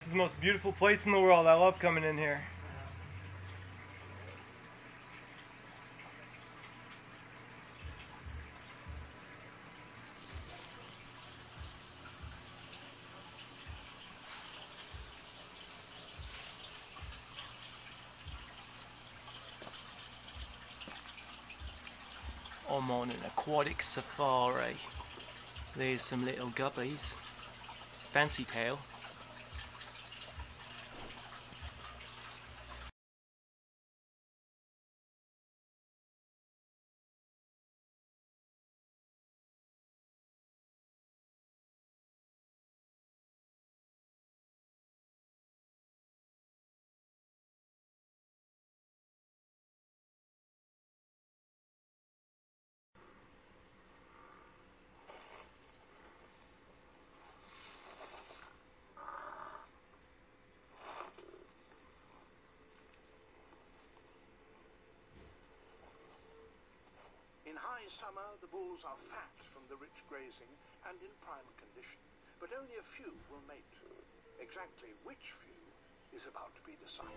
This is the most beautiful place in the world. I love coming in here. I'm on an aquatic safari. There's some little guppies. Fancy pal. In high summer, the bulls are fat from the rich grazing and in prime condition, but only a few will mate. Exactly which few is about to be decided.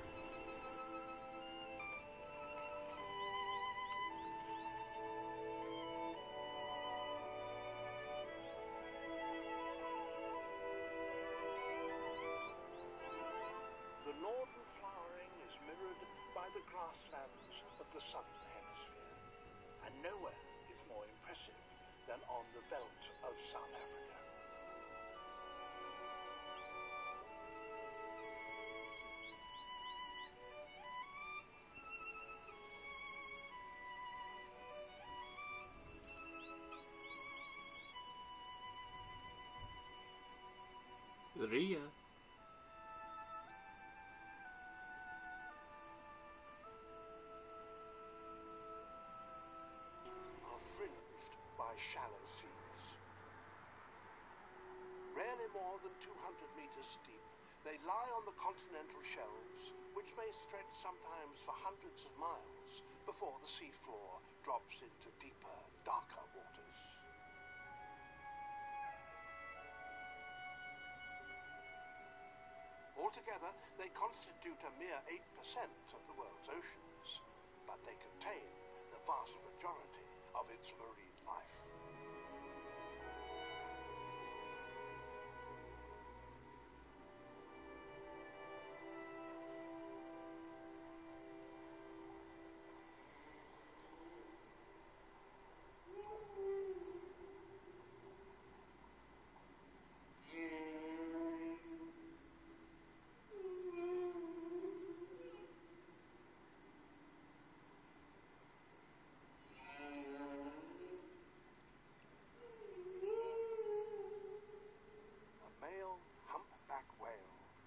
The northern flowering is mirrored by the grasslands of the southern hemisphere, and nowhere is more impressive than on the veldt of South Africa. Ria. Fringed by shallow seas. Rarely more than 200 meters deep, they lie on the continental shelves, which may stretch sometimes for hundreds of miles before the seafloor drops into deeper, darker waters. Altogether, they constitute a mere 8% of the world's oceans, but they contain the vast majority of its marine life.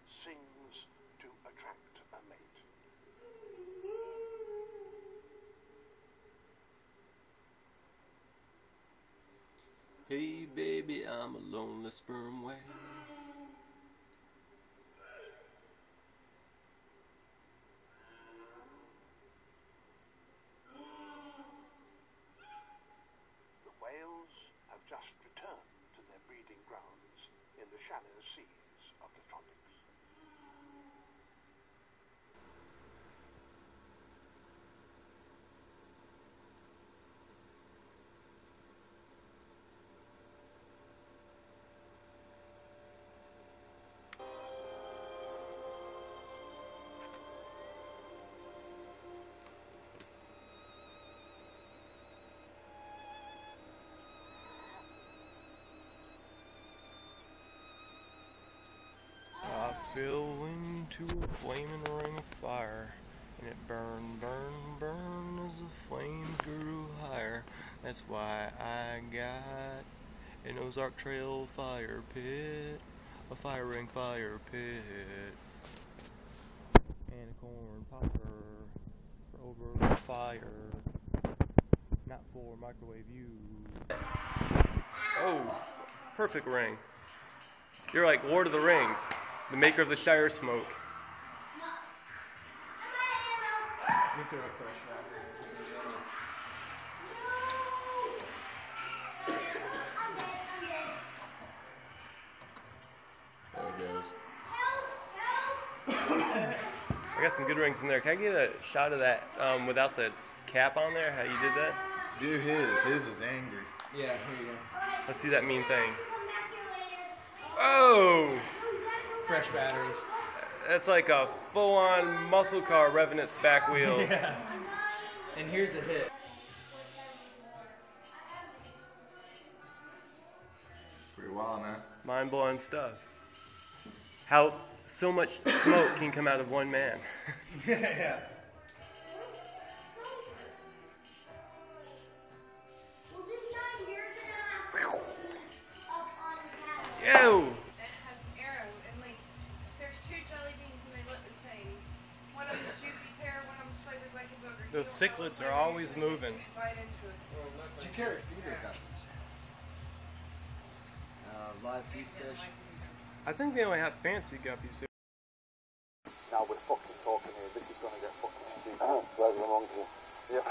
Sings to attract a mate. Hey baby, I'm a lonely sperm whale. The whales have just returned to their breeding grounds in the shallow seas of the tropics. I fell into a flaming ring of fire, and it burned, burned, burned as the flames grew higher. That's why I got an Ozark Trail fire pit, a fire ring fire pit, and a corn popper for over fire, not for microwave use. Oh, perfect ring. You're like Lord of the Rings, the maker of the Shire Smoke. You throw it first, man. There it goes. got some good rings in there. Can I get a shot of that without the cap on there? How you did that? Do his is angry. Yeah, here you go. Let's see that mean thing. Oh! Fresh batteries. That's like a full-on muscle car revving its back wheels. Yeah. And here's a hit. Pretty wild, man. Mind-blowing stuff. How so much smoke can come out of one man. Yeah. Yo! And it has an arrow, and like, there's 2 jelly beans and they look the same. One of them's juicy pear, one of them's flavored like a booger. Those cichlids are always moving. Bite into it. Did you carry feeder guppies? Live feed fish. I think they only have fancy guppies here. Now we're fucking talking here. This is going to get fucking stupid. Where's the monkey? Yeah.